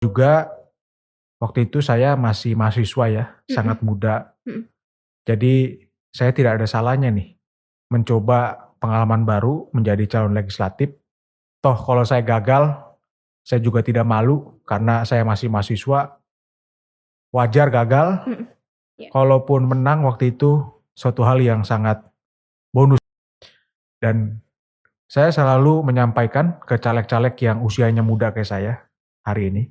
Juga waktu itu saya masih mahasiswa ya, Mhm sangat muda. mhm. Jadi saya tidak ada salahnya nih mencoba pengalaman baru menjadi calon legislatif. Toh kalau saya gagal, saya juga tidak malu karena saya masih mahasiswa, wajar gagal. Mhm, iya. Kalaupun menang waktu itu suatu hal yang sangat bonus dan saya selalu menyampaikan ke caleg-caleg yang usianya muda kayak saya hari ini,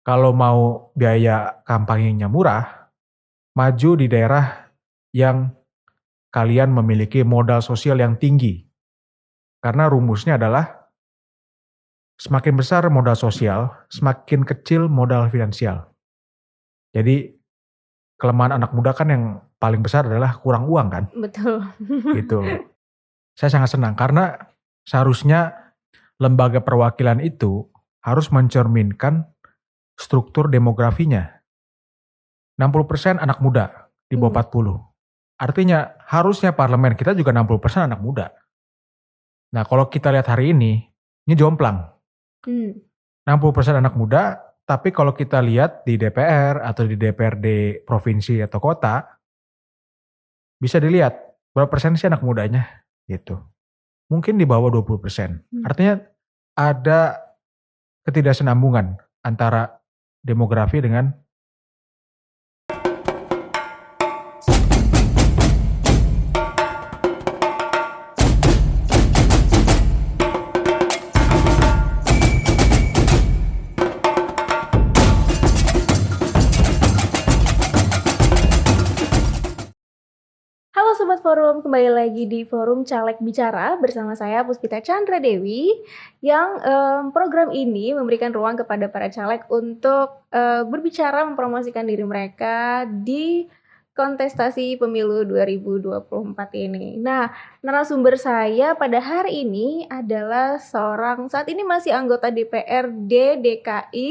kalau mau biaya kampanyenya murah, maju di daerah yang kalian memiliki modal sosial yang tinggi. Karena rumusnya adalah semakin besar modal sosial, semakin kecil modal finansial. Jadi kelemahan anak muda kan yang paling besar adalah kurang uang kan, Betul. gitu. Saya sangat senang karena seharusnya lembaga perwakilan itu harus mencerminkan struktur demografinya. 60% anak muda di bawah Mmm, 40. Artinya harusnya parlemen kita juga 60% anak muda. Nah kalau kita lihat hari ini jomplang. mmm, 60% anak muda, tapi kalau kita lihat di DPR atau di DPRD provinsi atau kota, bisa dilihat berapa persen sih anak mudanya, gitu. Mungkin di bawah 20%. mmm. Artinya ada ketidaksenambungan antara demografi dengan. Halo Sobat Forum, kembali lagi di Forum Caleg Bicara bersama saya Puspita Chandra Dewi yang program ini memberikan ruang kepada para caleg untuk berbicara mempromosikan diri mereka di kontestasi pemilu 2024 ini. Nah, narasumber saya pada hari ini adalah seorang saat ini masih anggota DPRD DKI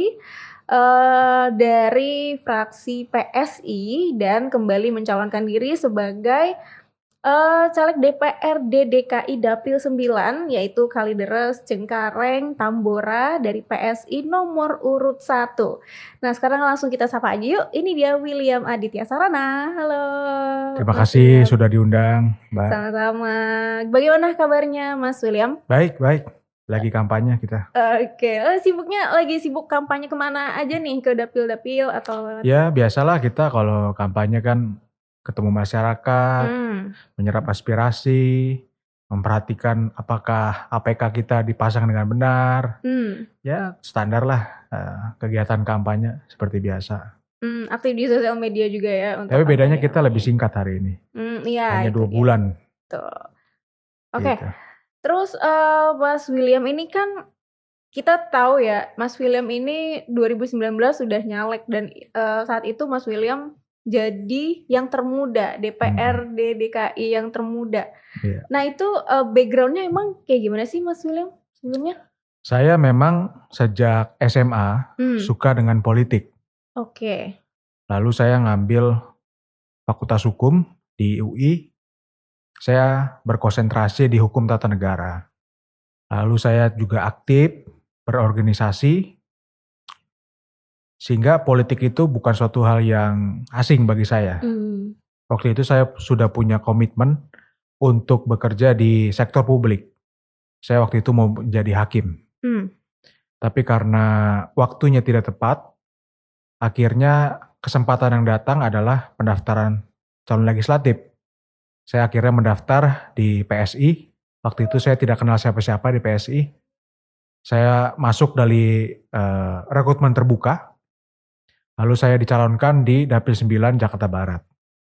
dari fraksi PSI dan kembali mencalonkan diri sebagai caleg DPRD DKI Dapil 9 yaitu Kalideres, Cengkareng, Tambora dari PSI nomor urut 1. Nah sekarang langsung kita sapa aja yuk, ini dia William Aditya Sarana. Halo Terima Mas kasih William. sudah diundang, Mbak. Sama-sama. Bagaimana kabarnya Mas William? Baik, baik. Lagi kampanye kita. Oke, lagi sibuk kampanye kemana aja nih? Ke dapil-dapil atau Ya biasalah kita kalau kampanye kan ketemu masyarakat, hmm, menyerap aspirasi, memperhatikan apakah APK kita dipasang dengan benar. hmm, Ya standar lah kegiatan kampanye seperti biasa. aktif di sosial media juga ya untuk Tapi bedanya kita lebih kampanye-kampanye. singkat hari ini, Iya hanya itu 2 dia, bulan betul. Oke, gitu. terus, Mas William ini kan kita tahu ya, Mas William ini 2019 sudah nyalek dan, saat itu Mas William jadi yang termuda, Mhm, DPRD DKI yang termuda. iya. Nah itu, background-nya emang kayak gimana sih Mas William sebelumnya? Saya memang sejak SMA Mmm, suka dengan politik, oke. lalu saya ngambil fakultas hukum di UI, saya berkonsentrasi di hukum tata negara. Lalu saya juga aktif berorganisasi, sehingga politik itu bukan suatu hal yang asing bagi saya. Mmm, Waktu itu saya sudah punya komitmen untuk bekerja di sektor publik. Saya waktu itu mau menjadi hakim. mmm, Tapi karena waktunya tidak tepat, akhirnya kesempatan yang datang adalah pendaftaran calon legislatif. Saya akhirnya mendaftar di PSI. Waktu itu saya tidak kenal siapa-siapa di PSI. Saya masuk dari rekrutmen terbuka, lalu saya dicalonkan di Dapil 9 Jakarta Barat.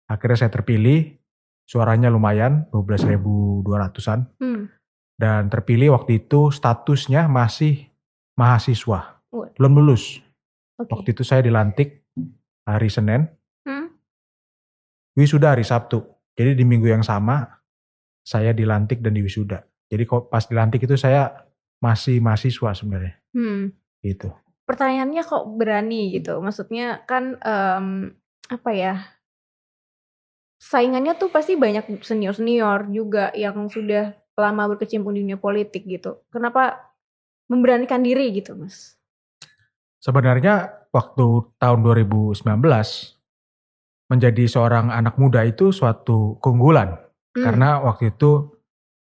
Akhirnya saya terpilih, suaranya lumayan, 12.200-an. mmm, Dan terpilih waktu itu statusnya masih mahasiswa, waduh, belum lulus. oke. Waktu itu saya dilantik hari Senin, Mhm, wisuda hari Sabtu. Jadi di minggu yang sama, saya dilantik dan diwisuda. Jadi kok pas dilantik itu saya masih mahasiswa sebenarnya, hmm. gitu. Pertanyaannya kok berani gitu? Maksudnya kan, apa ya, saingannya tuh pasti banyak senior-senior juga yang sudah lama berkecimpung di dunia politik gitu. Kenapa memberanikan diri gitu, Mas? Sebenarnya waktu tahun 2019 menjadi seorang anak muda itu suatu keunggulan. Karena waktu itu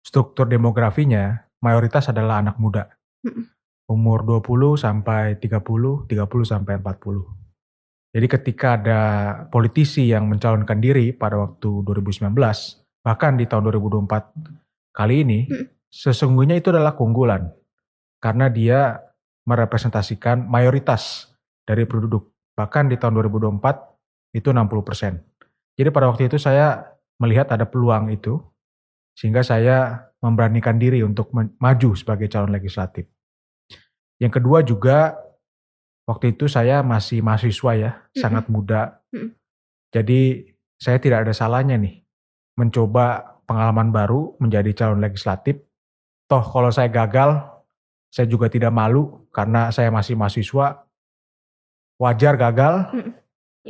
struktur demografinya mayoritas adalah anak muda. Umur 20 sampai 30, 30 sampai 40. Jadi ketika ada politisi yang mencalonkan diri pada waktu 2019, bahkan di tahun 2024 kali ini, sesungguhnya itu adalah keunggulan. Karena dia merepresentasikan mayoritas dari penduduk. Bahkan di tahun 2024 itu 60%. Jadi pada waktu itu saya melihat ada peluang itu, sehingga saya memberanikan diri untuk maju sebagai calon legislatif. Yang kedua juga, waktu itu saya masih mahasiswa ya, sangat muda. Jadi saya tidak ada salahnya nih mencoba pengalaman baru menjadi calon legislatif. Toh kalau saya gagal, saya juga tidak malu karena saya masih mahasiswa. Wajar gagal.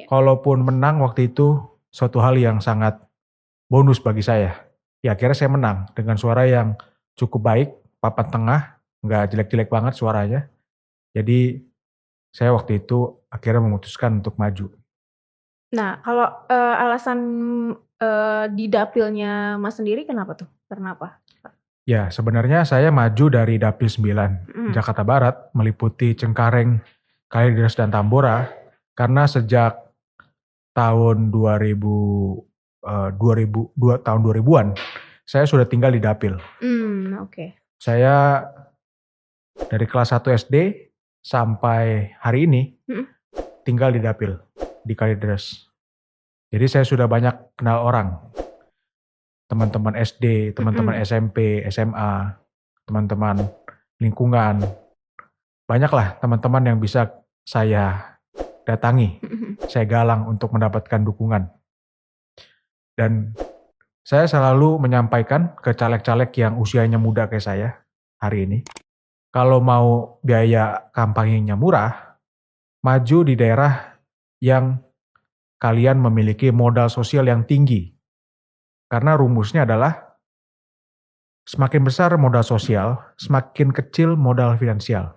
Kalaupun menang waktu itu suatu hal yang sangat bonus bagi saya. Ya akhirnya saya menang dengan suara yang cukup baik, papan tengah, nggak jelek-jelek banget suaranya. Jadi saya waktu itu akhirnya memutuskan untuk maju. Nah, kalau alasan di dapilnya Mas sendiri kenapa tuh? Karena apa? Ya sebenarnya saya maju dari Dapil 9 Jakarta Barat meliputi Cengkareng, Kalideres dan Tambora karena sejak tahun 2000-an saya sudah tinggal di Dapil. Oke. Saya dari kelas 1 SD sampai hari ini tinggal di Dapil, di Kalideres. Jadi saya sudah banyak kenal orang. Teman-teman SD, teman-teman SMP, SMA, teman-teman lingkungan. Banyaklah teman-teman yang bisa saya datangi, saya galang untuk mendapatkan dukungan. Dan saya selalu menyampaikan ke caleg-caleg yang usianya muda kayak saya hari ini, kalau mau biaya kampanyenya murah, maju di daerah yang kalian memiliki modal sosial yang tinggi. Karena rumusnya adalah semakin besar modal sosial, semakin kecil modal finansial.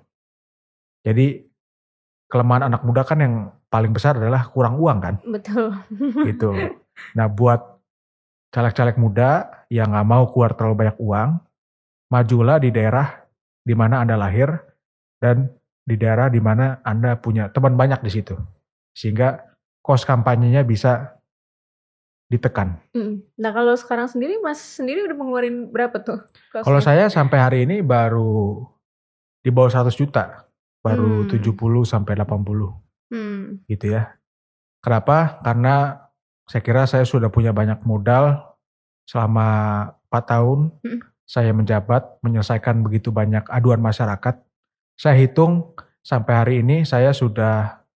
Jadi kelemahan anak muda kan yang paling besar adalah kurang uang kan? Betul. Gitu. Nah buat caleg-caleg muda yang nggak mau keluar terlalu banyak uang, majulah di daerah di mana Anda lahir dan di daerah di mana Anda punya teman banyak di situ. Sehingga kos kampanyenya bisa ditekan. Nah kalau sekarang sendiri, Mas sendiri udah mengeluarin berapa tuh kosnya? Kalau saya sampai hari ini baru di bawah 100 juta. Baru 70 sampai 80 gitu ya. Kenapa? Karena saya kira saya sudah punya banyak modal selama 4 tahun. Saya menjabat, menyelesaikan begitu banyak aduan masyarakat. Saya hitung sampai hari ini saya sudah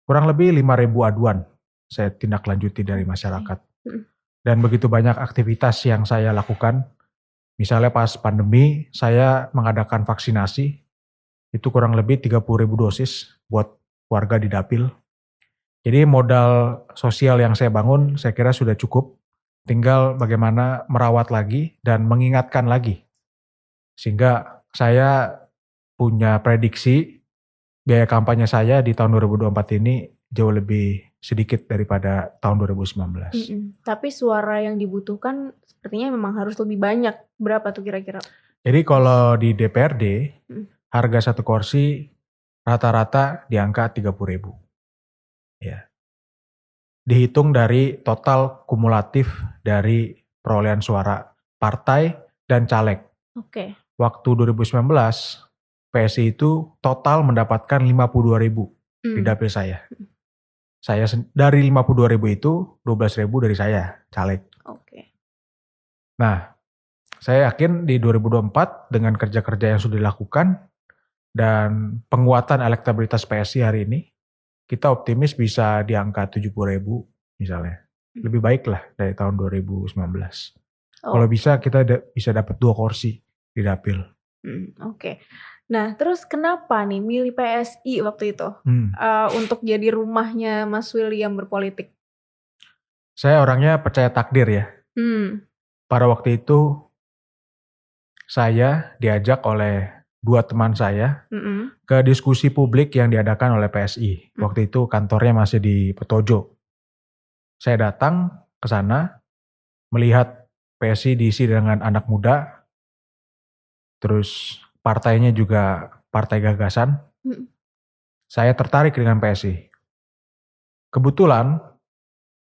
kurang lebih 5.000 aduan saya tindak lanjuti dari masyarakat. Dan begitu banyak aktivitas yang saya lakukan. Misalnya pas pandemi saya mengadakan vaksinasi. Itu kurang lebih 30.000 dosis buat warga di Dapil. Jadi modal sosial yang saya bangun saya kira sudah cukup. Tinggal bagaimana merawat lagi dan mengingatkan lagi. Sehingga saya punya prediksi biaya kampanye saya di tahun 2024 ini jauh lebih sedikit daripada tahun 2019. Tapi suara yang dibutuhkan sepertinya memang harus lebih banyak. Berapa tuh kira-kira? Jadi kalau di DPRD, harga satu kursi rata-rata di angka 30.000. Ya. Dihitung dari total kumulatif dari perolehan suara partai dan caleg. Oke. Waktu 2019, PSI itu total mendapatkan 52.000 di dapil saya. Saya dari 52.000 itu 12.000 dari saya caleg. Oke. Nah, saya yakin di 2024 dengan kerja-kerja yang sudah dilakukan dan penguatan elektabilitas PSI hari ini, kita optimis bisa di angka 70.000 misalnya. Lebih baik lah dari tahun 2019. Kalau bisa kita bisa dapat 2 kursi di dapil. Oke. Nah terus kenapa nih milih PSI waktu itu untuk jadi rumahnya Mas William berpolitik? Saya orangnya percaya takdir ya. Pada waktu itu saya diajak oleh dua teman saya Mm-mm. ke diskusi publik yang diadakan oleh PSI. Waktu itu kantornya masih di Petojo. Saya datang ke sana melihat PSI diisi dengan anak muda, terus partainya juga partai gagasan. Mm-mm. Saya tertarik dengan PSI. Kebetulan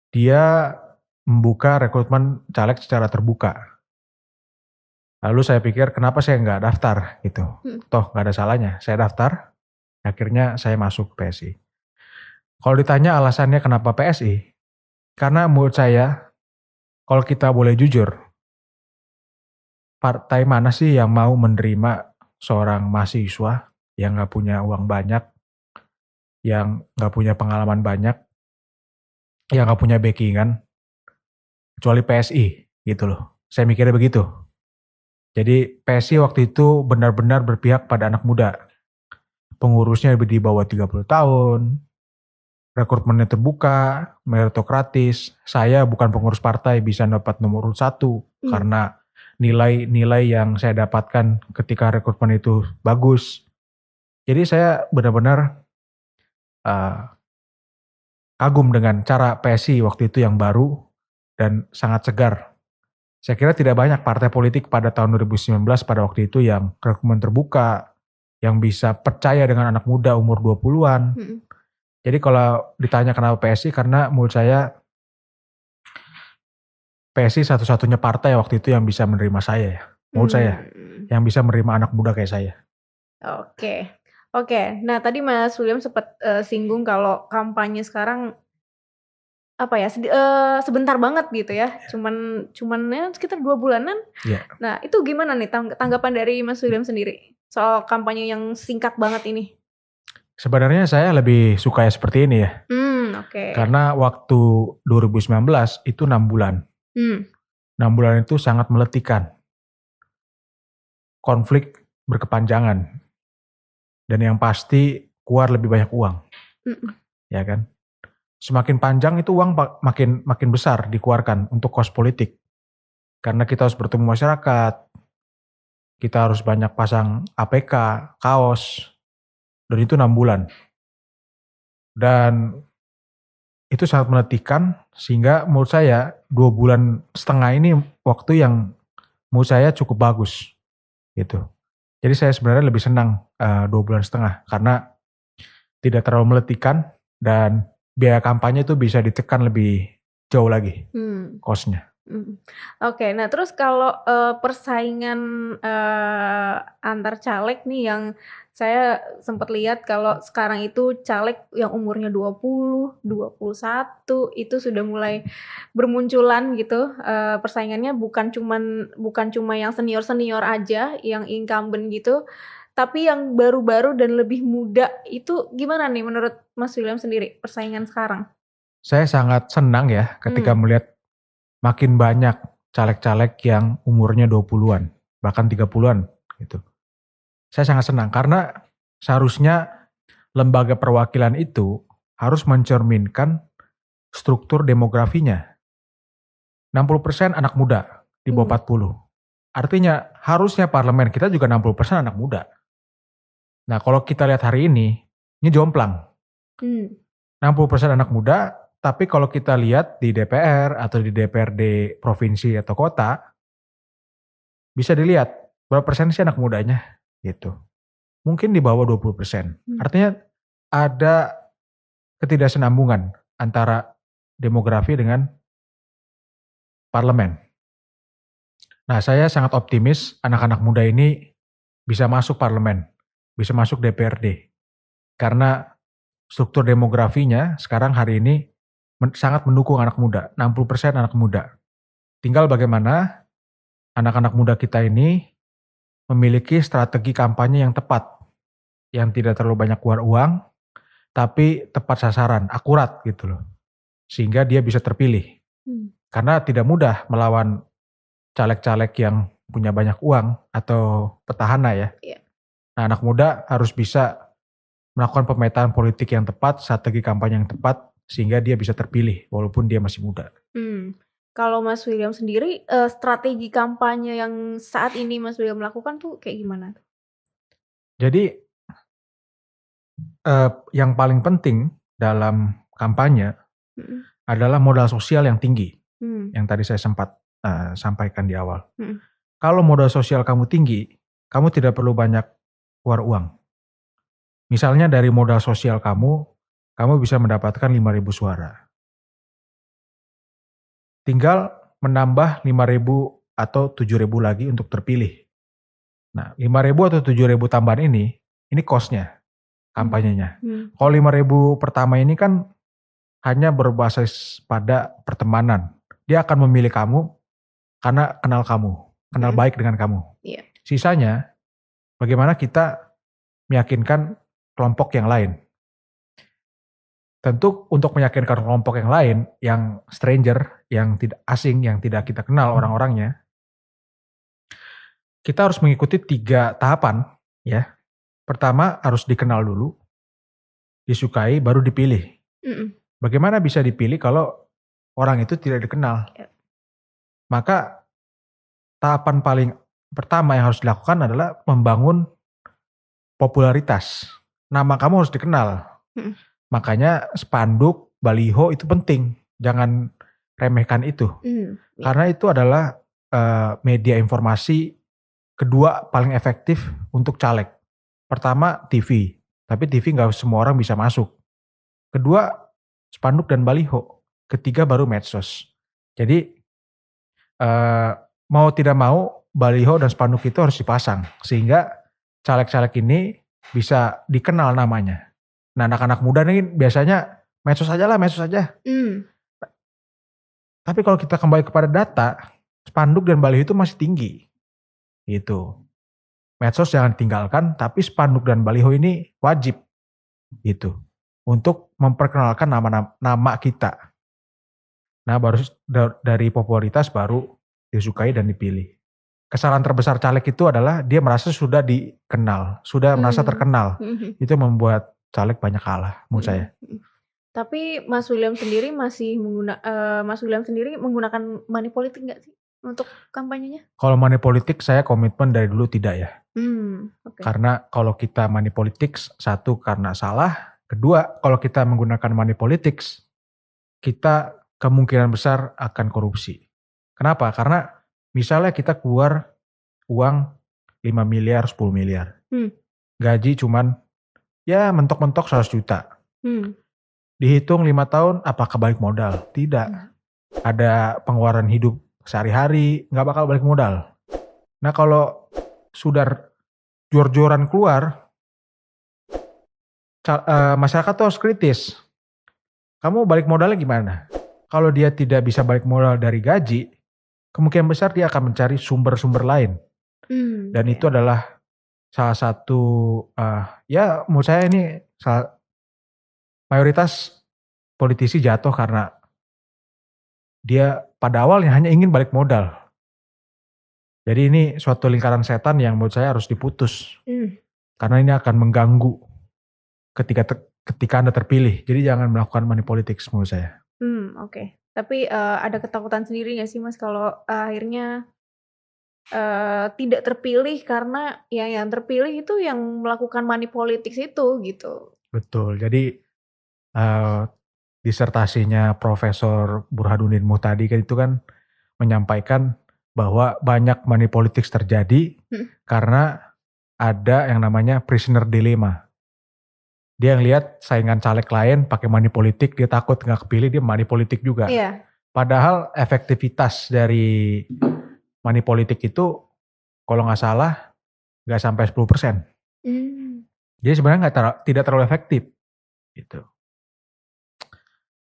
dia membuka rekrutmen caleg secara terbuka. Lalu saya pikir kenapa saya nggak daftar gitu. Toh nggak ada salahnya. Saya daftar, akhirnya saya masuk ke PSI. Kalau ditanya alasannya kenapa PSI, karena menurut saya kalau kita boleh jujur, partai mana sih yang mau menerima seorang mahasiswa yang nggak punya uang banyak, yang nggak punya pengalaman banyak, yang nggak punya backingan, kecuali PSI gitu loh. Saya mikirnya begitu. Jadi PSI waktu itu benar-benar berpihak pada anak muda. Pengurusnya di bawah 30 tahun, rekrutmennya terbuka, meritokratis. Saya bukan pengurus partai bisa dapat nomor urut 1 karena nilai-nilai yang saya dapatkan ketika rekrutmen itu bagus. Jadi saya benar-benar kagum dengan cara PSI waktu itu yang baru dan sangat segar. Saya kira tidak banyak partai politik pada tahun 2019 pada waktu itu yang rekrutmen terbuka, yang bisa percaya dengan anak muda umur 20-an. Jadi kalau ditanya kenapa PSI, karena menurut saya PSI satu-satunya partai waktu itu yang bisa menerima saya ya. Menurut saya, yang bisa menerima anak muda kayak saya. Oke. Nah tadi Mas William sempat singgung kalau kampanye sekarang apa ya sebentar banget gitu ya, cuman ya sekitar 2 bulanan. Iya. Nah itu gimana nih tanggapan dari Mas William sendiri soal kampanye yang singkat banget ini? Sebenarnya saya lebih suka ya seperti ini ya. Oke. Karena waktu 2019 itu 6 bulan. 6 bulan itu sangat meletikan. Konflik berkepanjangan. Dan yang pasti keluar lebih banyak uang. Ya kan? Semakin panjang itu uang makin besar dikeluarkan untuk kos politik. Karena kita harus bertemu masyarakat, kita harus banyak pasang APK, kaos, dan itu 6 bulan. Dan itu sangat menetikan, sehingga menurut saya 2,5 bulan ini waktu yang menurut saya cukup bagus. Gitu. Jadi saya sebenarnya lebih senang 2,5 bulan karena tidak terlalu meletikan dan biaya kampanye itu bisa ditekan lebih jauh lagi kosnya. Oke, nah terus kalau persaingan antar caleg nih yang saya sempat lihat kalau sekarang itu caleg yang umurnya 20, 21 itu sudah mulai bermunculan gitu, persaingannya bukan cuma yang senior-senior aja yang incumbent gitu, tapi yang baru-baru dan lebih muda. Itu gimana nih menurut Mas William sendiri persaingan sekarang? Saya sangat senang ya ketika melihat makin banyak caleg-caleg yang umurnya 20-an, bahkan 30-an gitu. Saya sangat senang karena seharusnya lembaga perwakilan itu harus mencerminkan struktur demografinya. 60% anak muda di bawah 40. Artinya harusnya parlemen kita juga 60% anak muda. Nah kalau kita lihat hari ini jomplang. 60% anak muda, tapi kalau kita lihat di DPR atau di DPRD provinsi atau kota, bisa dilihat berapa persen sih anak mudanya gitu. Mungkin di bawah 20%. Artinya ada ketidaksenambungan antara demografi dengan parlemen. Nah, saya sangat optimis anak-anak muda ini bisa masuk parlemen, bisa masuk DPRD. Karena struktur demografinya sekarang hari ini sangat mendukung anak muda, 60% anak muda. Tinggal bagaimana anak-anak muda kita ini memiliki strategi kampanye yang tepat, yang tidak terlalu banyak keluar uang, tapi tepat sasaran, akurat gitu loh. Sehingga dia bisa terpilih. Karena tidak mudah melawan caleg-caleg yang punya banyak uang atau petahana ya. Nah, anak muda harus bisa melakukan pemetaan politik yang tepat, strategi kampanye yang tepat, sehingga dia bisa terpilih walaupun dia masih muda. Kalau Mas William sendiri, strategi kampanye yang saat ini Mas William lakukan tuh kayak gimana? Jadi yang paling penting dalam kampanye Mhm. adalah modal sosial yang tinggi, Hmm. yang tadi saya sempat sampaikan di awal. Mhm. Kalau modal sosial kamu tinggi, kamu tidak perlu banyak keluar uang. Misalnya dari modal sosial kamu bisa mendapatkan 5.000 suara. Tinggal menambah 5.000 atau 7.000 lagi untuk terpilih. Nah, 5.000 atau 7.000 tambahan ini cost-nya, kampanyenya. Kalau 5.000 pertama ini kan hanya berbasis pada pertemanan. Dia akan memilih kamu karena kenal kamu, kenal baik dengan kamu. Iya. Sisanya, bagaimana kita meyakinkan kelompok yang lain. Tentu untuk meyakinkan kelompok yang lain, yang stranger, yang tidak asing, yang tidak kita kenal orang-orangnya, kita harus mengikuti 3 tahapan, ya. Pertama harus dikenal dulu, disukai, baru dipilih. Bagaimana bisa dipilih kalau orang itu tidak dikenal? Maka tahapan paling pertama yang harus dilakukan adalah membangun popularitas. Nama kamu harus dikenal. Makanya spanduk, baliho itu penting. Jangan remehkan itu. Karena itu adalah media informasi kedua paling efektif untuk caleg. Pertama TV, tapi TV nggak semua orang bisa masuk. Kedua spanduk dan baliho. Ketiga baru medsos. Jadi mau tidak mau baliho dan spanduk itu harus dipasang sehingga caleg-caleg ini bisa dikenal namanya. Nah, anak-anak muda nih biasanya medsos aja lah, medsos aja. Tapi kalau kita kembali kepada data, spanduk dan baliho itu masih tinggi. Gitu. Medsos jangan tinggalkan, tapi spanduk dan baliho ini wajib. Gitu. Untuk memperkenalkan nama kita. Nah, baru dari popularitas baru disukai dan dipilih. Kesalahan terbesar caleg itu adalah dia merasa sudah dikenal, sudah merasa terkenal. Itu membuat caleg banyak kalah menurut saya. Tapi Mas William sendiri menggunakan money politik nggak sih untuk kampanyenya? Kalau money politik saya komitmen dari dulu tidak ya. Okay. Karena kalau kita money politics, satu karena salah, kedua kalau kita menggunakan money politics, kita kemungkinan besar akan korupsi. Kenapa? Karena misalnya kita keluar uang 5 miliar, 10 miliar. Gaji cuman ya mentok-mentok 100 juta. Dihitung 5 tahun, apakah balik modal? Tidak. Ada pengeluaran hidup sehari-hari, nggak bakal balik modal. Nah kalau sudah jor-joran keluar, masyarakat tuh harus kritis. Kamu balik modalnya gimana? Kalau dia tidak bisa balik modal dari gaji, kemungkinan besar dia akan mencari sumber-sumber lain. Dan itu adalah salah satu, ya menurut saya ini mayoritas politisi jatuh karena dia pada awalnya hanya ingin balik modal. Jadi ini suatu lingkaran setan yang menurut saya harus diputus. Karena ini akan mengganggu ketika Anda terpilih. Jadi jangan melakukan money politics menurut saya. Oke. Tapi ada ketakutan sendiri nggak sih Mas kalau akhirnya tidak terpilih karena yang terpilih itu yang melakukan money politics itu gitu? Betul. Jadi disertasinya Profesor Burhanuddin Muhtadi kan itu kan menyampaikan bahwa banyak money politics terjadi karena ada yang namanya prisoner dilemma. Dia ngelihat saingan caleg lain pakai money politik, dia takut nggak kepilih, dia money politik juga. Iya. Padahal efektivitas dari money politik itu kalau nggak salah nggak sampai 10%. Jadi sebenarnya tidak terlalu efektif. Gitu.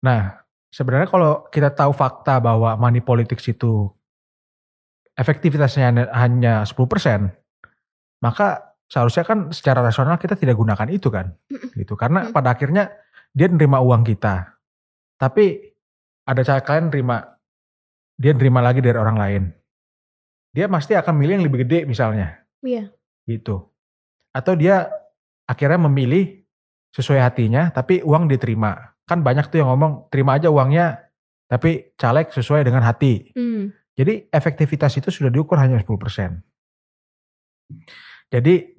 Nah, sebenarnya kalau kita tahu fakta bahwa money politics itu efektivitasnya hanya 10%, maka seharusnya kan secara rasional kita tidak gunakan itu kan. Gitu. Karena pada akhirnya dia nerima uang kita. Tapi ada caleg lain dia nerima lagi dari orang lain. Dia pasti akan milih yang lebih gede misalnya. Iya. Gitu. Atau dia akhirnya memilih sesuai hatinya tapi uang diterima. Kan banyak tuh yang ngomong terima aja uangnya tapi caleg sesuai dengan hati. Jadi efektivitas itu sudah diukur hanya 10%. Jadi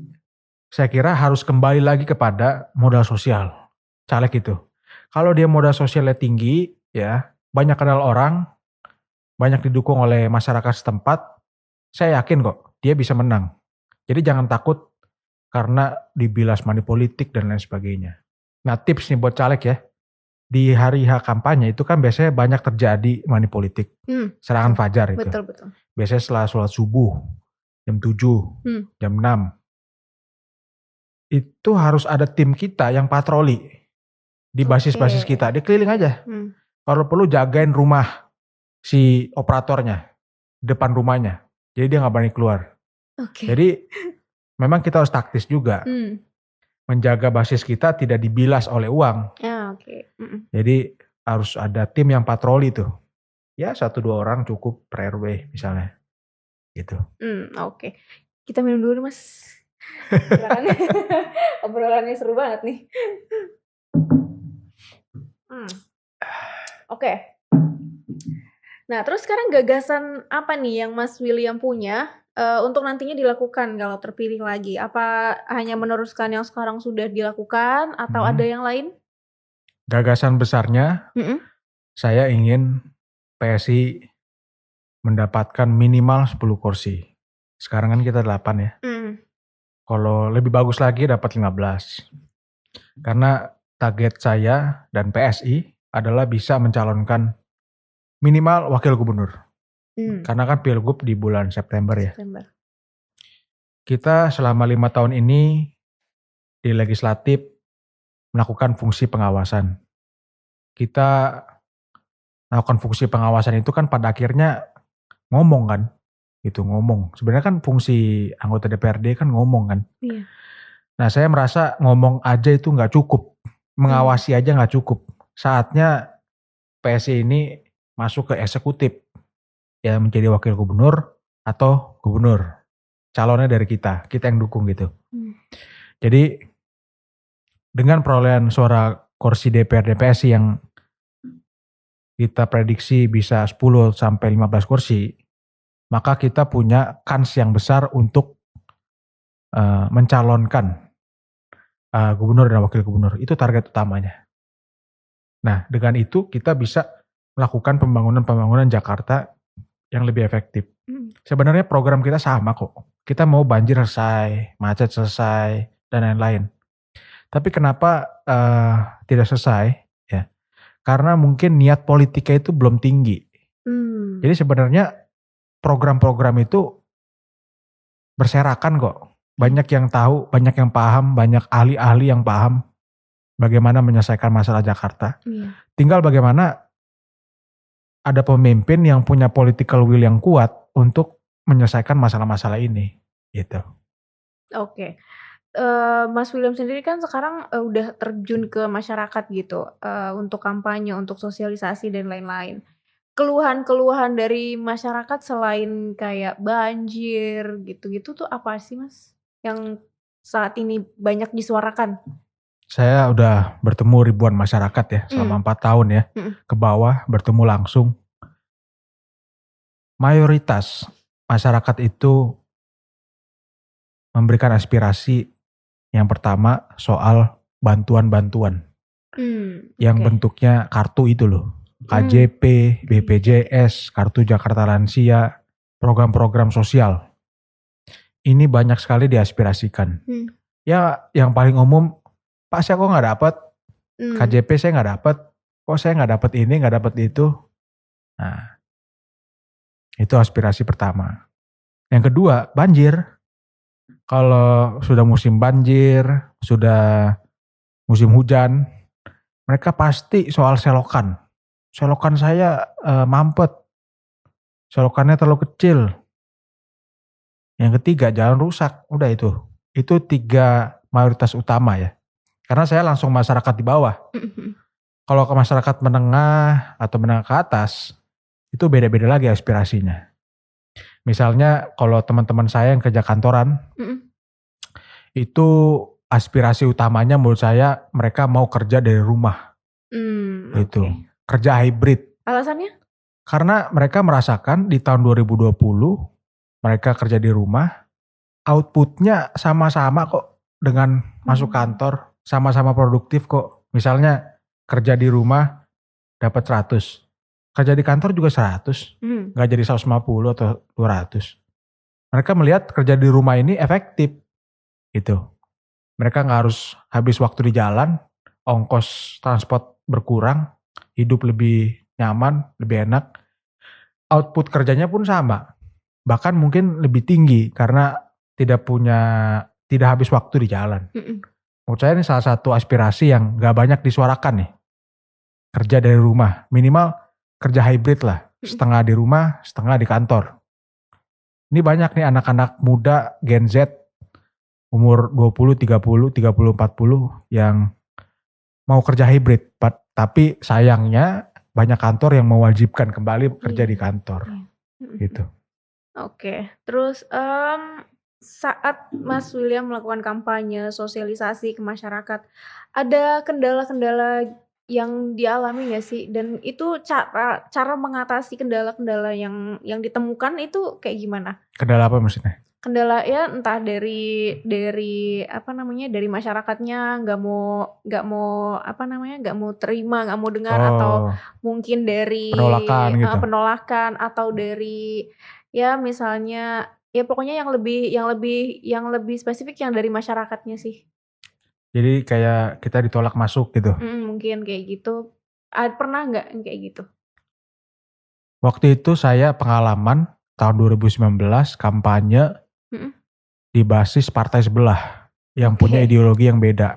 saya kira harus kembali lagi kepada modal sosial caleg itu. Kalau dia modal sosialnya tinggi, ya banyak kenal orang, banyak didukung oleh masyarakat setempat, saya yakin kok dia bisa menang. Jadi jangan takut karena dibilas money politik dan lain sebagainya. Nah tips nih buat caleg ya, di hari H kampanye itu kan biasanya banyak terjadi money politik, serangan fajar itu. Betul. Biasanya setelah sholat subuh, jam 7, jam 6. Itu harus ada tim kita yang patroli di basis-basis kita. Dia keliling aja. Kalau perlu jagain rumah si operatornya, depan rumahnya. Jadi dia gak berani keluar. Jadi memang kita harus taktis juga. Menjaga basis kita tidak dibilas oleh uang. Jadi harus ada tim yang patroli tuh. Ya 1-2 orang cukup per RW misalnya. Gitu. Kita minum dulu Mas. Obrolannya seru banget nih. Nah terus sekarang gagasan apa nih yang Mas William punya untuk nantinya dilakukan kalau terpilih lagi? Apa hanya meneruskan yang sekarang sudah dilakukan atau ada yang lain? Gagasan besarnya saya ingin PSI mendapatkan minimal 10 kursi. Sekarang kan kita 8 ya. Kalau lebih bagus lagi dapat 15. Karena target saya dan PSI adalah bisa mencalonkan minimal wakil gubernur. Karena kan pilgub di bulan September ya. Kita selama 5 tahun ini di legislatif melakukan fungsi pengawasan. Kita melakukan fungsi pengawasan itu kan pada akhirnya ngomong kan. Itu ngomong. Sebenarnya kan fungsi anggota DPRD kan ngomong kan. Iya. Nah saya merasa ngomong aja itu gak cukup. Mengawasi aja gak cukup. Saatnya PSI ini masuk ke eksekutif. Ya menjadi wakil gubernur atau gubernur. Calonnya dari kita yang dukung gitu. Jadi dengan perolehan suara kursi DPRD PSI yang kita prediksi bisa 10-15 kursi, maka kita punya kans yang besar untuk mencalonkan gubernur dan wakil gubernur. Itu target utamanya. Nah dengan itu kita bisa melakukan pembangunan Jakarta yang lebih efektif. Sebenarnya program kita sama kok. Kita mau banjir selesai, macet selesai, dan lain-lain. Tapi kenapa tidak selesai? Ya, karena mungkin niat politiknya itu belum tinggi. Jadi sebenarnya program-program itu berserakan kok. Banyak yang tahu, banyak yang paham, banyak ahli-ahli yang paham bagaimana menyelesaikan masalah Jakarta. Tinggal bagaimana ada pemimpin yang punya political will yang kuat untuk menyelesaikan masalah-masalah ini. Gitu. Mas William sendiri kan sekarang udah terjun ke masyarakat gitu untuk kampanye, untuk sosialisasi dan lain-lain. Keluhan-keluhan dari masyarakat selain kayak banjir gitu-gitu tuh apa sih Mas? Yang saat ini banyak disuarakan? Saya udah bertemu ribuan masyarakat ya selama 4 tahun ya. Ke bawah bertemu langsung. Mayoritas masyarakat itu memberikan aspirasi yang pertama soal bantuan-bantuan. Yang bentuknya kartu itu loh. KJP, BPJS, Kartu Jakarta Lansia, program-program sosial. Ini banyak sekali diaspirasikan. Ya yang paling umum, Pak saya kok gak dapet, KJP saya gak dapet, kok saya gak dapet ini, gak dapet itu. Nah itu aspirasi pertama. Yang kedua banjir. Kalau sudah musim banjir, sudah musim hujan, mereka pasti soal selokan. Selokan saya mampet, selokannya terlalu kecil. Yang ketiga jalan rusak, udah itu 3 mayoritas utama ya. Karena saya langsung masyarakat di bawah. Kalau ke masyarakat menengah atau menengah ke atas, itu beda-beda lagi aspirasinya. Misalnya kalau teman-teman saya yang kerja kantoran, itu aspirasi utamanya menurut saya mereka mau kerja dari rumah. Itu kerja hybrid. Alasannya? Karena mereka merasakan di tahun 2020 mereka kerja di rumah, outputnya sama-sama kok. dengan masuk kantor sama-sama produktif kok. Misalnya kerja di rumah dapat 100. Kerja di kantor juga 100. Nggak jadi 150 atau 200. Mereka melihat kerja di rumah ini efektif gitu. Mereka nggak harus habis waktu di jalan, ongkos transport berkurang, hidup lebih nyaman, lebih enak. Output kerjanya pun sama, bahkan mungkin lebih tinggi karena tidak habis waktu di jalan. Menurut saya ini salah satu aspirasi yang nggak banyak disuarakan nih. Kerja dari rumah, minimal kerja hybrid lah, setengah di rumah, setengah di kantor. Ini banyak nih anak-anak muda Gen Z umur 20, 30, 30, 40 yang mau kerja hybrid. Tapi sayangnya banyak kantor yang mewajibkan kembali kerja di kantor. Gitu. Oke, terus saat Mas William melakukan kampanye, sosialisasi ke masyarakat, ada kendala-kendala yang dialami nggak sih? Dan itu cara mengatasi kendala-kendala yang ditemukan itu kayak gimana? Kendala apa maksudnya? Kendala ya entah dari apa namanya, dari masyarakatnya nggak mau apa namanya, nggak mau terima, nggak mau dengar, atau mungkin dari penolakan gitu. Penolakan, atau dari ya misalnya ya pokoknya yang lebih spesifik yang dari masyarakatnya sih. Jadi kayak kita ditolak masuk gitu. Mungkin kayak gitu. Pernah nggak yang kayak gitu? Waktu itu saya pengalaman tahun 2019 kampanye di basis partai sebelah yang punya ideologi yang beda.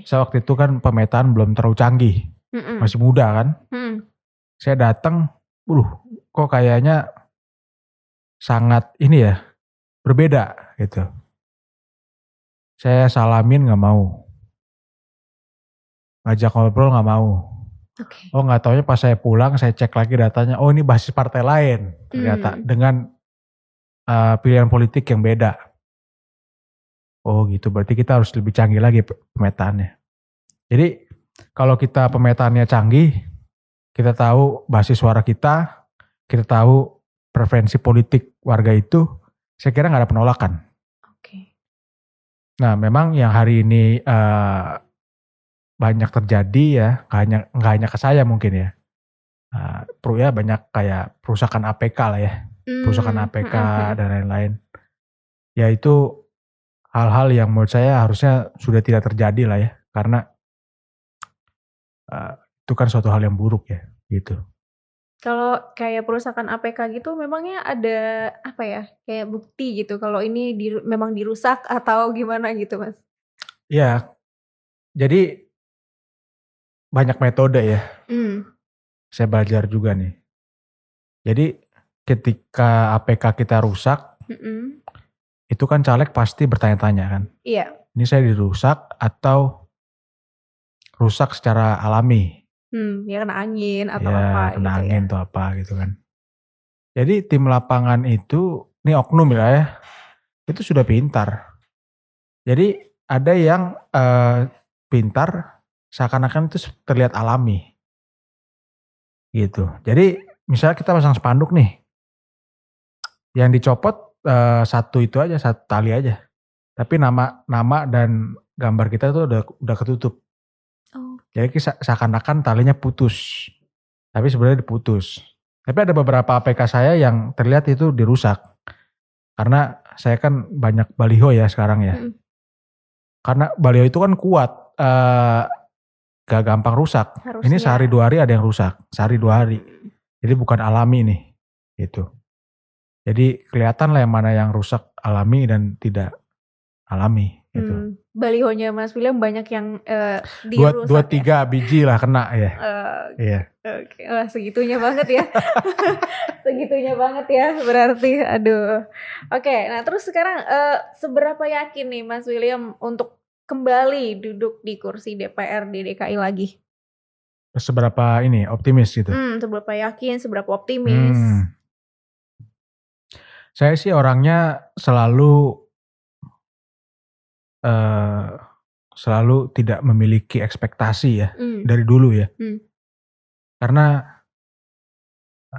Saya waktu itu kan pemetaan belum terlalu canggih, masih muda kan. Saya datang, kok kayaknya sangat ini ya, berbeda gitu. Saya salamin nggak mau, ngajak ngobrol nggak mau. Oh nggak taunya pas saya pulang saya cek lagi datanya, oh ini basis partai lain ternyata dengan pilihan politik yang beda. Oh gitu, berarti kita harus lebih canggih lagi pemetaannya. Jadi kalau kita pemetaannya canggih, kita tahu basis suara kita tahu preferensi politik warga itu, saya kira nggak ada penolakan. Nah memang yang hari ini banyak terjadi ya, nggak hanya ke saya mungkin ya. Ya banyak kayak perusakan APK lah ya, perusakan APK dan lain-lain. Ya itu hal-hal yang menurut saya harusnya sudah tidak terjadi lah ya, karena itu kan suatu hal yang buruk ya, gitu. Kalau kayak perusakan APK gitu memangnya ada apa ya, kayak bukti gitu kalau ini memang dirusak atau gimana gitu, Mas? Iya, jadi banyak metode ya. Saya belajar juga nih. Jadi ketika APK kita rusak, itu kan caleg pasti bertanya-tanya kan. Iya. Ini saya dirusak atau rusak secara alami? Ya kena angin atau ya, apa kena gitu angin atau apa gitu kan. Jadi tim lapangan itu, ini oknum ya, itu sudah pintar. Jadi ada yang pintar seakan-akan itu terlihat alami. Gitu. Jadi misalnya kita pasang spanduk nih, yang dicopot satu itu aja, satu tali aja. Tapi nama dan gambar kita tuh udah ketutup. Jadi seakan-akan talinya putus, tapi sebenarnya diputus. Tapi ada beberapa APK saya yang terlihat itu dirusak, karena saya kan banyak baliho ya sekarang ya. Karena baliho itu kan kuat, gak gampang rusak. Harusnya. Ini sehari 2 hari ada yang rusak, sehari 2 hari. Jadi bukan alami nih, gitu. Jadi kelihatan lah yang mana yang rusak alami dan tidak alami. Gitu. Balihonya Mas William banyak yang dirusak 2-3 biji lah kena ya. Iya. Oke, wah segitunya banget ya. Segitunya banget ya berarti, aduh. Oke, nah terus sekarang seberapa yakin nih Mas William untuk kembali duduk di kursi DPR di DKI lagi? Seberapa ini optimis gitu? Seberapa yakin, seberapa optimis? Saya sih orangnya selalu tidak memiliki ekspektasi ya, dari dulu ya. Karena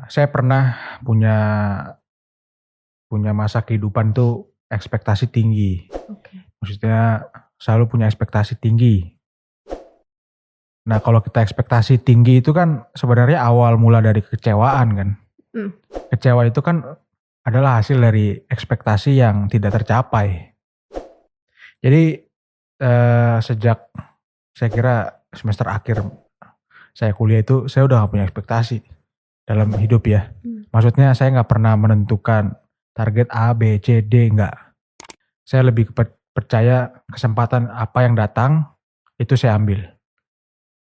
saya pernah punya masa kehidupan tuh ekspektasi tinggi. Maksudnya selalu punya ekspektasi tinggi. Nah kalau kita ekspektasi tinggi itu kan sebenarnya awal mula dari kekecewaan kan. Kecewa itu kan adalah hasil dari ekspektasi yang tidak tercapai. Jadi sejak saya kira semester akhir saya kuliah itu saya udah gak punya ekspektasi dalam hidup ya. Maksudnya saya gak pernah menentukan target A, B, C, D, enggak. Saya lebih percaya kesempatan apa yang datang itu saya ambil.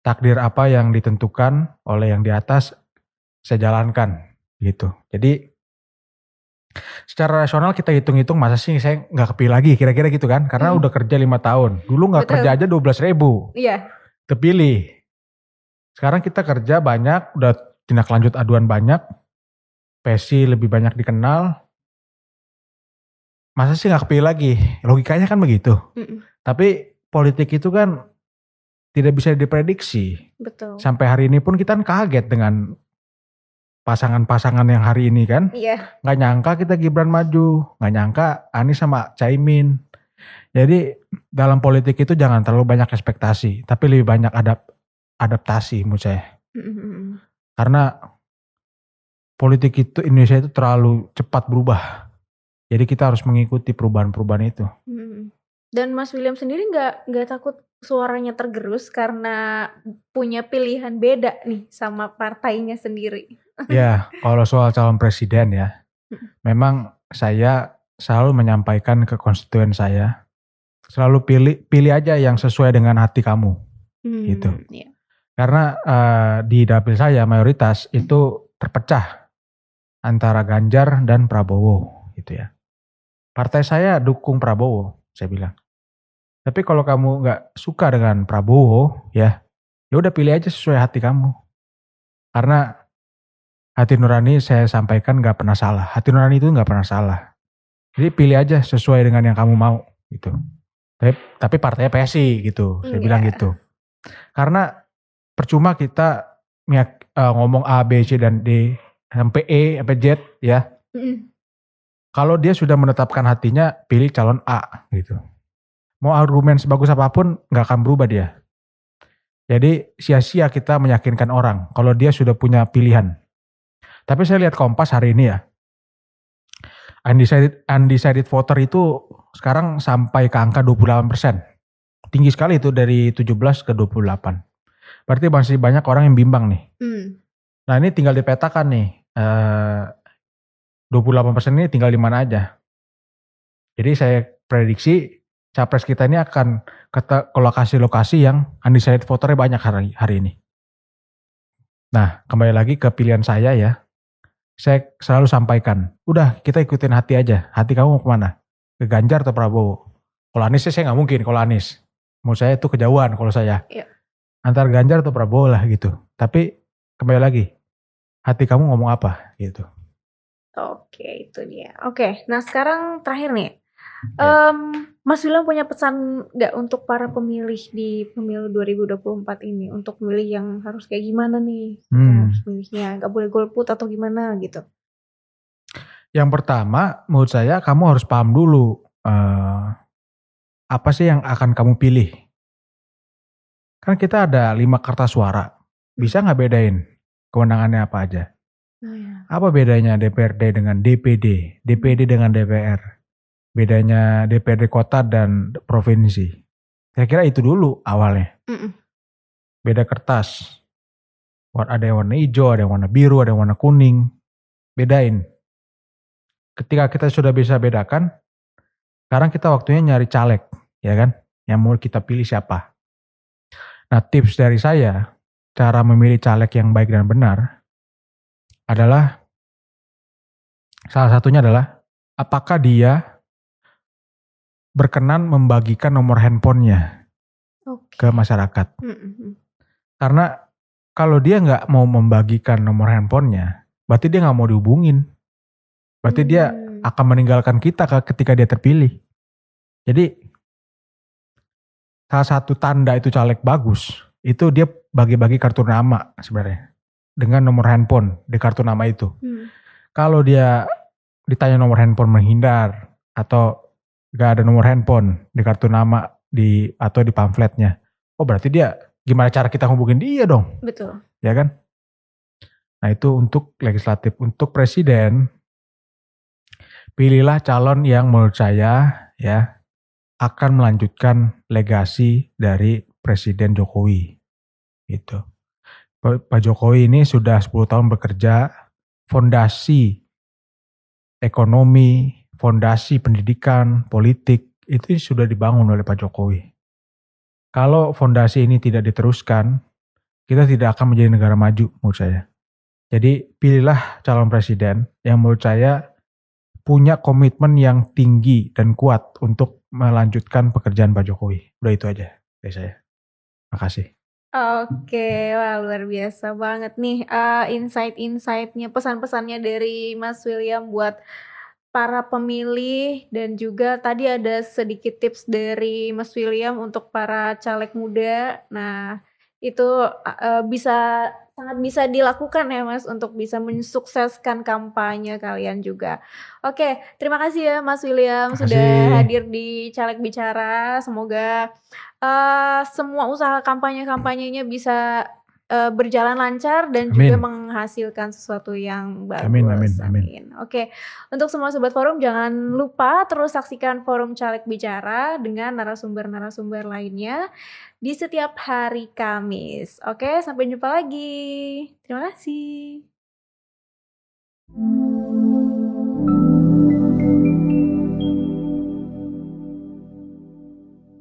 Takdir apa yang ditentukan oleh yang di atas saya jalankan gitu. Jadi secara rasional kita hitung-hitung masa sih saya gak kepilih lagi kira-kira gitu kan. Karena udah kerja 5 tahun. Dulu gak kerja aja 12.000. Iya. Terpilih. Sekarang kita kerja banyak, udah tindak lanjut aduan banyak, PSI lebih banyak dikenal, masa sih gak kepilih lagi? Logikanya kan begitu. Tapi politik itu kan tidak bisa diprediksi. Betul. Sampai hari ini pun kita kan kaget dengan pasangan-pasangan yang hari ini kan. Iya. Gak nyangka kita Gibran maju, gak nyangka Anies sama Caimin. Jadi dalam politik itu jangan terlalu banyak ekspektasi, tapi lebih banyak adaptasi menurut saya. Karena politik itu Indonesia itu terlalu cepat berubah. Jadi kita harus mengikuti perubahan-perubahan itu. Dan Mas William sendiri nggak takut suaranya tergerus karena punya pilihan beda nih sama partainya sendiri? Ya, kalau soal calon presiden ya, memang saya selalu menyampaikan ke konstituen saya, selalu pilih aja yang sesuai dengan hati kamu, gitu. Iya. Karena di dapil saya mayoritas itu terpecah antara Ganjar dan Prabowo, gitu ya. Partai saya dukung Prabowo, saya bilang. Tapi kalau kamu nggak suka dengan Prabowo, ya udah pilih aja sesuai hati kamu. Karena hati nurani saya sampaikan nggak pernah salah. Hati nurani itu nggak pernah salah. Jadi pilih aja sesuai dengan yang kamu mau, gitu. Tapi partainya PSI, gitu. Saya bilang gitu. Karena percuma kita ngomong A, B, C, dan D, sampai E, sampai Z, ya. Kalau dia sudah menetapkan hatinya, pilih calon A, gitu. Mau argumen sebagus apapun, gak akan berubah dia. Jadi sia-sia kita meyakinkan orang, kalau dia sudah punya pilihan. Tapi saya lihat Kompas hari ini ya, undecided voter itu sekarang sampai ke angka 28%. Tinggi sekali itu dari 17 ke 28. Berarti masih banyak orang yang bimbang nih. Nah ini tinggal dipetakan nih, 28% ini tinggal di mana aja. Jadi saya prediksi capres kita ini akan ke lokasi-lokasi yang undecided voternya banyak hari ini. Nah kembali lagi ke pilihan saya ya. Saya selalu sampaikan, udah kita ikutin hati aja. Hati kamu mau kemana? Ke Ganjar atau Prabowo? Kalau Anies saya gak mungkin kalau Anies. Menurut saya itu kejauhan kalau saya. Iya. Antar Ganjar atau Prabowo lah gitu. Tapi kembali lagi, hati kamu ngomong apa gitu. Oke, itu dia. Oke, nah sekarang terakhir nih. Mas William punya pesan nggak untuk para pemilih di pemilu 2024 ini? Untuk milih yang harus kayak gimana nih? Harus milihnya, nggak boleh golput atau gimana gitu? Yang pertama, menurut saya kamu harus paham dulu apa sih yang akan kamu pilih. Kan kita ada 5 kertas suara. Bisa nggak bedain kewenangannya apa aja? Apa bedanya DPRD dengan DPD, DPD dengan DPR? Bedanya DPRD kota dan provinsi. Saya kira itu dulu awalnya. Beda kertas. Ada yang warna hijau, ada yang warna biru, ada yang warna kuning. Bedain. Ketika kita sudah bisa bedakan, sekarang kita waktunya nyari caleg, ya kan? Yang mau kita pilih siapa. Nah tips dari saya, cara memilih caleg yang baik dan benar, adalah, salah satunya adalah, apakah dia berkenan membagikan nomor handphonenya ke masyarakat. Karena kalau dia nggak mau membagikan nomor handphonenya, berarti dia nggak mau dihubungin. Berarti dia akan meninggalkan kita ketika dia terpilih. Jadi salah satu tanda itu caleg bagus, itu dia bagi-bagi kartu nama sebenarnya. Dengan nomor handphone di kartu nama itu. Kalau dia ditanya nomor handphone menghindar, atau gak ada nomor handphone di kartu nama atau di pamfletnya. Oh berarti dia, gimana cara kita hubungin dia dong? Betul. Ya kan? Nah itu untuk legislatif. Untuk presiden, pilihlah calon yang menurut saya ya akan melanjutkan legasi dari Presiden Jokowi. Gitu. Pak Jokowi ini sudah 10 tahun bekerja, fondasi ekonomi, fondasi pendidikan, politik, itu sudah dibangun oleh Pak Jokowi. Kalau fondasi ini tidak diteruskan, kita tidak akan menjadi negara maju menurut saya. Jadi pilihlah calon presiden yang menurut saya punya komitmen yang tinggi dan kuat untuk melanjutkan pekerjaan Pak Jokowi. Udah itu aja dari saya. Makasih. Oke, wah luar biasa banget nih, insight-insight-nya, pesan-pesannya dari Mas William buat para pemilih dan juga tadi ada sedikit tips dari Mas William untuk para caleg muda. Nah, itu, sangat bisa dilakukan ya Mas untuk bisa mensukseskan kampanye kalian juga. Oke, terima kasih ya Mas William sudah Makasih. hadir di Caleg Bicara. Semoga semua usaha kampanye-kampanyenya bisa, berjalan lancar dan juga Amin. menghasilkan sesuatu yang Amin, amin, bagus, amin. amin. Oke, untuk semua sobat forum jangan lupa terus saksikan Forum Caleg Bicara dengan narasumber-narasumber lainnya di setiap hari Kamis. Oke, sampai jumpa lagi. Terima kasih.